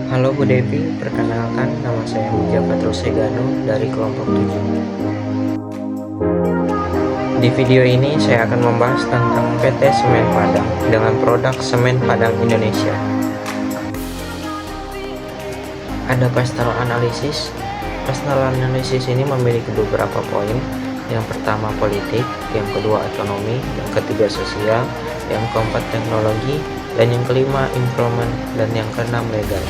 Halo Bu Devi, perkenalkan nama saya Muja Patrusegano dari kelompok 7. Di video ini saya akan membahas tentang PT Semen Padang dengan produk Semen Padang Indonesia. Ada pastel analisis. Pastel analisis ini memiliki beberapa poin. Yang pertama politik, yang kedua ekonomi, yang ketiga sosial, yang keempat teknologi, dan yang kelima improvement, dan yang keenam legal.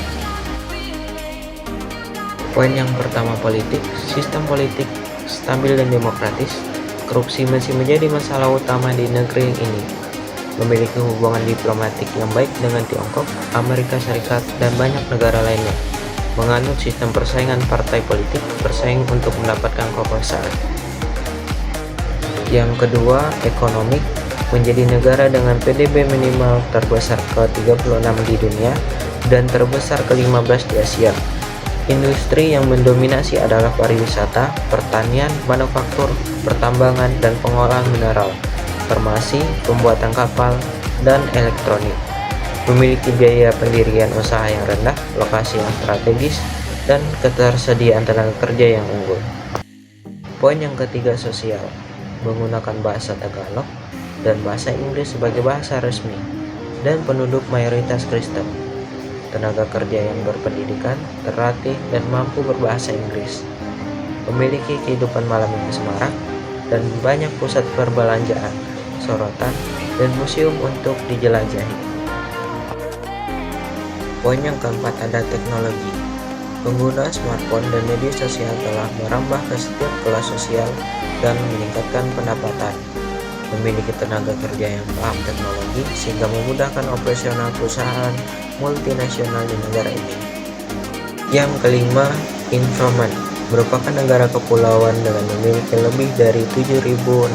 Poin yang pertama politik, sistem politik stabil dan demokratis. Korupsi masih menjadi masalah utama di negeri ini. Memiliki hubungan diplomatik yang baik dengan Tiongkok, Amerika Serikat, dan banyak negara lainnya. Menganut sistem persaingan partai politik bersaing untuk mendapatkan kekuasaan. Yang kedua, ekonomi. Menjadi negara dengan PDB minimal terbesar ke-36 di dunia dan terbesar ke-15 di Asia. Industri yang mendominasi adalah pariwisata, pertanian, manufaktur, pertambangan, dan pengolahan mineral, farmasi, pembuatan kapal, dan elektronik. Memiliki biaya pendirian usaha yang rendah, lokasi yang strategis, dan ketersediaan tenaga kerja yang unggul. Poin yang ketiga sosial. Menggunakan bahasa Tagalog dan bahasa Inggris sebagai bahasa resmi, dan penduduk mayoritas Kristen. Tenaga kerja yang berpendidikan, terlatih, dan mampu berbahasa Inggris. Memiliki kehidupan malam yang semarak, dan banyak pusat perbelanjaan, sorotan, dan museum untuk dijelajahi. Poin yang keempat ada teknologi. Pengguna smartphone dan media sosial telah merambah ke setiap kelas sosial dan meningkatkan pendapatan. Memiliki tenaga kerja yang paham teknologi sehingga memudahkan operasional perusahaan multinasional di negara ini. Yang kelima, improvement. Merupakan negara kepulauan dengan memiliki lebih dari 7.640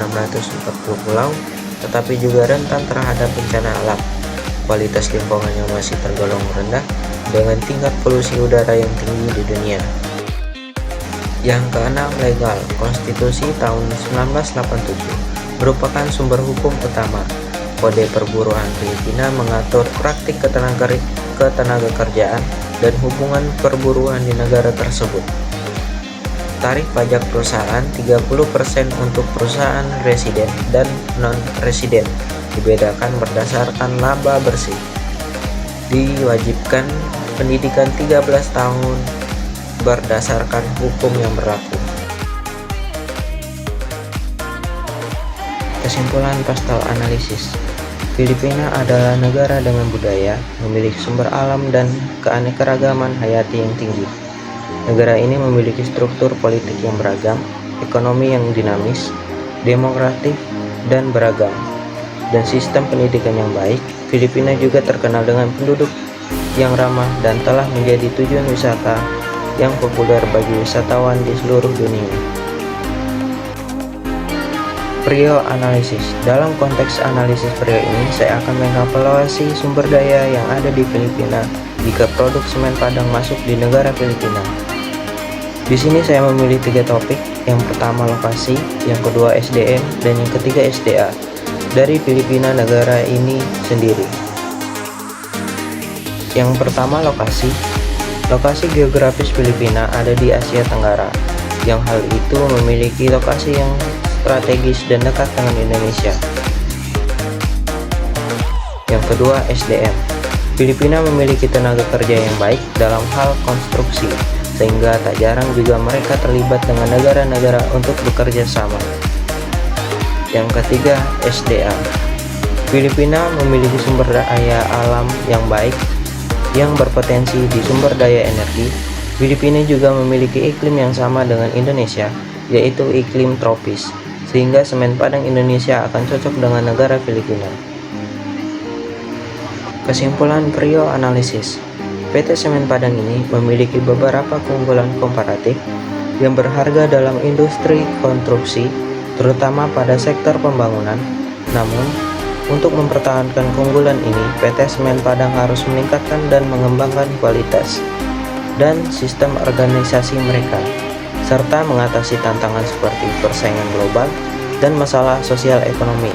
pulau, tetapi juga rentan terhadap bencana alam. Kualitas lingkungan yang masih tergolong rendah dengan tingkat polusi udara yang tinggi di dunia. Yang keenam, legal. Konstitusi tahun 1987 merupakan sumber hukum utama. Kode Perburuan Filipina mengatur praktik ketenaga kerjaan dan hubungan perburuan di negara tersebut. Tarif pajak perusahaan 30% untuk perusahaan residen dan non-residen, dibedakan berdasarkan laba bersih. Diwajibkan pendidikan 13 tahun berdasarkan hukum yang berlaku. Kesimpulan pastel analisis. Filipina adalah negara dengan budaya, memiliki sumber alam dan keanekaragaman hayati yang tinggi. Negara ini memiliki struktur politik yang beragam, ekonomi yang dinamis, demokratik, dan beragam, dan sistem pendidikan yang baik. Filipina juga terkenal dengan penduduk yang ramah dan telah menjadi tujuan wisata yang populer bagi wisatawan di seluruh dunia. Prio analisis. Dalam konteks analisis prio ini, saya akan mengevaluasi sumber daya yang ada di Filipina jika produk semen Padang masuk di negara Filipina. Di sini saya memilih 3 topik. Yang pertama lokasi, yang kedua SDM, dan yang ketiga SDA dari Filipina negara ini sendiri. Yang pertama lokasi. Lokasi geografis Filipina ada di Asia Tenggara, yang hal itu memiliki lokasi yang strategis dan dekat dengan Indonesia. Yang kedua SDM. Filipina memiliki tenaga kerja yang baik dalam hal konstruksi, sehingga tak jarang juga mereka terlibat dengan negara-negara untuk bekerja sama. Yang ketiga SDA. Filipina memiliki sumber daya alam yang baik yang berpotensi di sumber daya energi. Filipina juga memiliki iklim yang sama dengan Indonesia, yaitu iklim tropis, sehingga semen Padang Indonesia akan cocok dengan negara Filipina. Kesimpulan prio analisis. PT Semen Padang ini memiliki beberapa keunggulan komparatif yang berharga dalam industri konstruksi, terutama pada sektor pembangunan. Namun, untuk mempertahankan keunggulan ini, PT Semen Padang harus meningkatkan dan mengembangkan kualitas dan sistem organisasi mereka, serta mengatasi tantangan seperti persaingan global dan masalah sosial ekonomi.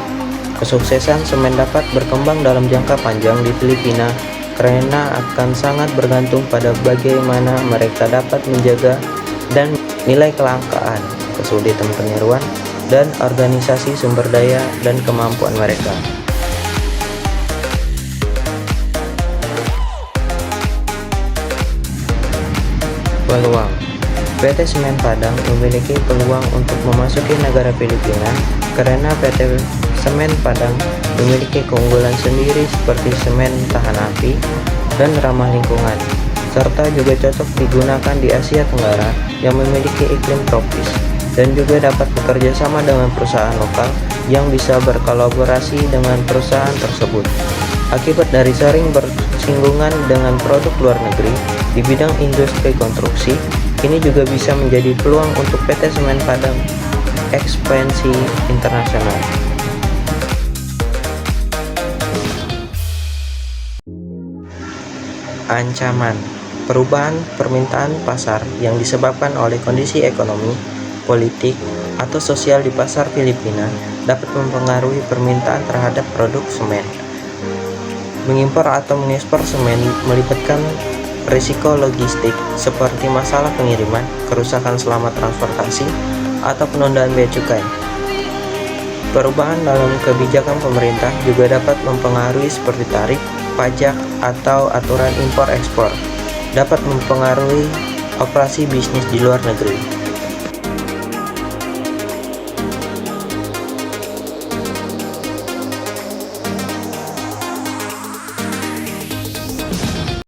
Kesuksesan semen dapat berkembang dalam jangka panjang di Filipina karena akan sangat bergantung pada bagaimana mereka dapat menjaga dan nilai kelangkaan, kesulitan peniruan, dan organisasi sumber daya dan kemampuan mereka. Peluang. PT Semen Padang memiliki peluang untuk memasuki negara Filipina karena PT Semen Padang memiliki keunggulan sendiri seperti semen tahan api dan ramah lingkungan, serta juga cocok digunakan di Asia Tenggara yang memiliki iklim tropis, dan juga dapat bekerja sama dengan perusahaan lokal yang bisa berkolaborasi dengan perusahaan tersebut. Akibat dari sering bersinggungan dengan produk luar negeri di bidang industri konstruksi, ini juga bisa menjadi peluang untuk PT Semen Padang ekspansi internasional. Ancaman. Perubahan permintaan pasar yang disebabkan oleh kondisi ekonomi, politik, atau sosial di pasar Filipina dapat mempengaruhi permintaan terhadap produk semen. Mengimpor atau mengekspor semen melibatkan risiko logistik seperti masalah pengiriman, kerusakan selama transportasi, atau penundaan bea cukai. Perubahan dalam kebijakan pemerintah juga dapat mempengaruhi seperti tarif, pajak, atau aturan impor-ekspor, dapat mempengaruhi operasi bisnis di luar negeri.